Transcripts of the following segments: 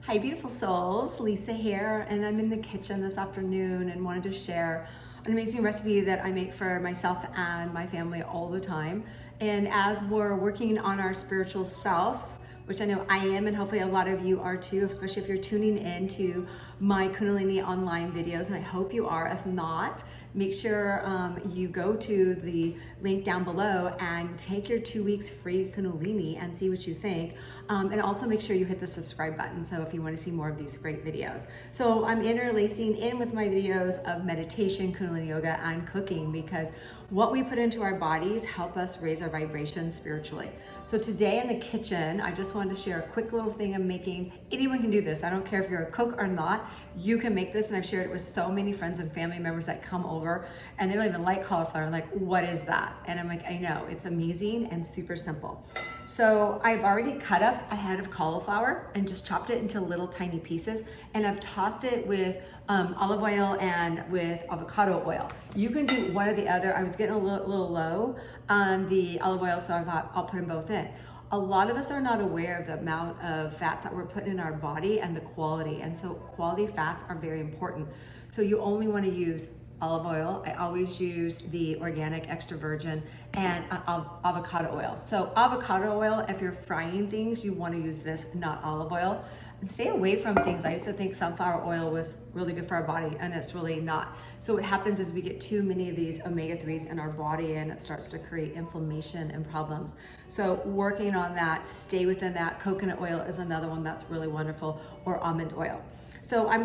Hi, beautiful souls. Lisa here, and I'm in the kitchen this afternoon and wanted to share an amazing recipe that I make for myself and my family all the time. And as we're working on our spiritual self, which I know I am, and hopefully a lot of you are too, especially if you're tuning in to my Kundalini online videos, and I hope you are. If not, make sure you go to the link down below and take your 2 weeks free Kundalini and see what you think. And also make sure you hit the subscribe button so if you want to see more of these great videos. So I'm interlacing in with my videos of meditation, Kundalini yoga, and cooking, because what we put into our bodies help us raise our vibration spiritually. So today in the kitchen, I just wanted to share a quick little thing I'm making. Anyone can do this. I don't care if you're a cook or not. You can make this, and I've shared it with so many friends and family members that come over and they don't even like cauliflower. I'm like, what is that? And I'm like, I know, it's amazing and super simple. So I've already cut up a head of cauliflower and just chopped it into little tiny pieces, and I've tossed it with olive oil and with avocado oil. You can do one or the other. I was getting a little low on the olive oil, so I thought I'll put them both in. A lot of us are not aware of the amount of fats that we're putting in our body and the quality, and so quality fats are very important. So you only want to use olive oil. I always use the organic extra virgin and avocado oil. So avocado oil, if you're frying things, you want to use this, not olive oil. And stay away from things. I used to think sunflower oil was really good for our body, and it's really not. So what happens is we get too many of these omega-3s in our body, and it starts to create inflammation and problems. So working on that, stay within that. Coconut oil is another one that's really wonderful, or almond oil. So I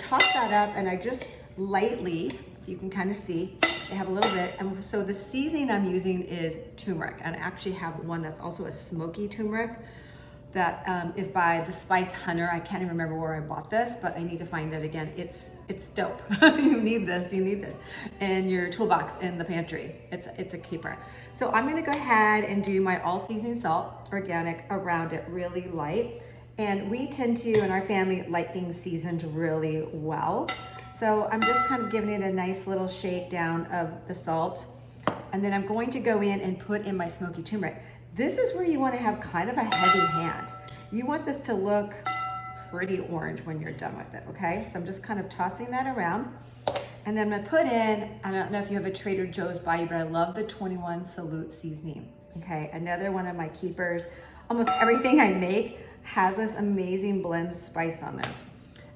tossed that up, and I just lightly, you can kind of see, I have a little bit. And so the seasoning I'm using is turmeric, and I actually have one that's also a smoky turmeric that is by the Spice Hunter. I can't even remember where I bought this, but I need to find it again. It's dope. You need this in your toolbox in the pantry. It's a keeper. So I'm gonna go ahead and do my all seasoning salt, organic, around it, really light. And we tend to, in our family, like things seasoned really well. So I'm just kind of giving it a nice little shake down of the salt. And then I'm going to go in and put in my smoky turmeric. This is where you want to have kind of a heavy hand. You want this to look pretty orange when you're done with it, okay? So I'm just kind of tossing that around. And then I'm gonna put in, I don't know if you have a Trader Joe's by you, but I love the 21 Salute seasoning, okay? Another one of my keepers. Almost everything I make has this amazing blend spice on it.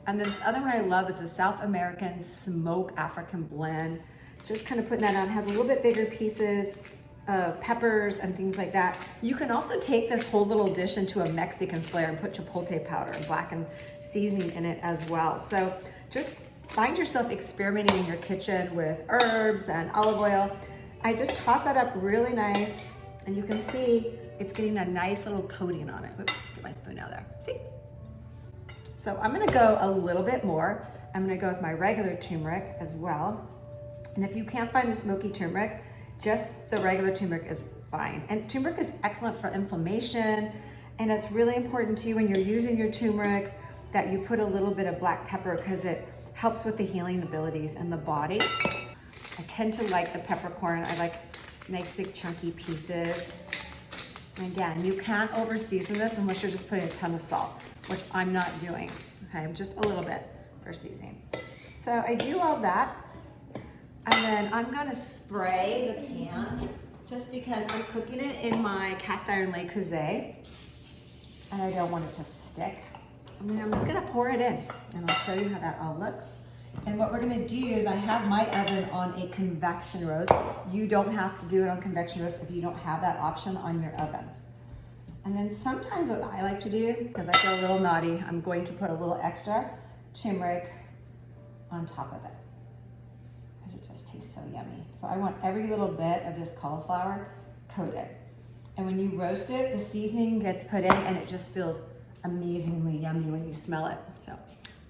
And then this other one I love is a South American Smoke African blend. Just kind of putting that on, have a little bit bigger pieces of peppers and things like that. You can also take this whole little dish into a Mexican flair and put chipotle powder and blackened seasoning in it as well. So just find yourself experimenting in your kitchen with herbs and olive oil. I just tossed that up really nice, and you can see it's getting a nice little coating on it. Oops, get my spoon out there. See? So I'm gonna go a little bit more. I'm gonna go with my regular turmeric as well. And if you can't find the smoky turmeric, just the regular turmeric is fine. And turmeric is excellent for inflammation. And it's really important too when you're using your turmeric that you put a little bit of black pepper, because it helps with the healing abilities in the body. I tend to like the peppercorn. I like nice big chunky pieces. And again, you can't over season this unless you're just putting a ton of salt, which I'm not doing. Okay, just a little bit for seasoning. So I do all that. And then I'm gonna spray the pan just because I'm cooking it in my cast iron Le Creuset and I don't want it to stick. And then I'm just gonna pour it in, and I'll show you how that all looks. And what we're gonna do is I have my oven on a convection roast. You don't have to do it on convection roast if you don't have that option on your oven. And then sometimes what I like to do, because I feel a little naughty, I'm going to put a little extra turmeric on top of it, because it just tastes so yummy. So I want every little bit of this cauliflower coated. And when you roast it, the seasoning gets put in and it just feels amazingly yummy when you smell it. So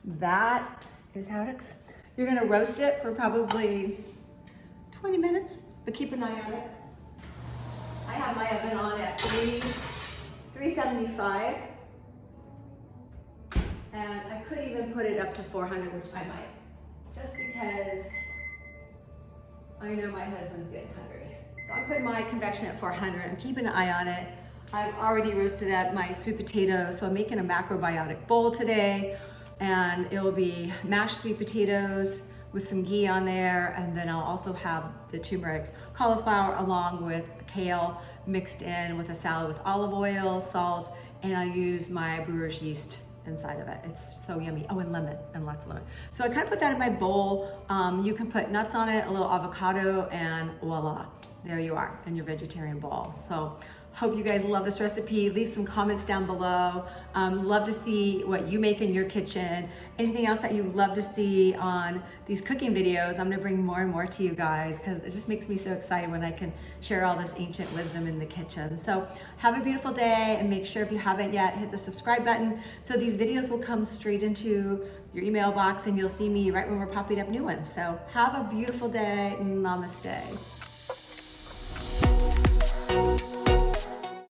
that is how it looks. You're gonna roast it for probably 20 minutes, but keep an eye on it. I have my oven on at 375. And I could even put it up to 400, which I might, just because I know my husband's getting hungry. So I'm putting my convection at 400. I'm keeping an eye on it. I've already roasted up my sweet potatoes, so I'm making a macrobiotic bowl today, and it will be mashed sweet potatoes with some ghee on there, and then I'll also have the turmeric cauliflower along with kale mixed in with a salad with olive oil, salt, and I use my brewer's yeast inside of it. It's so yummy. Oh, and lemon, and lots of lemon. So I kind of put that in my bowl. You can put nuts on it, a little avocado, and voila, there you are in your vegetarian bowl. So hope you guys love this recipe. Leave some comments down below. Love to see what you make in your kitchen. Anything else that you'd love to see on these cooking videos, I'm gonna bring more and more to you guys because it just makes me so excited when I can share all this ancient wisdom in the kitchen. So have a beautiful day, and make sure if you haven't yet, hit the subscribe button so these videos will come straight into your email box and you'll see me right when we're popping up new ones. So have a beautiful day. Namaste.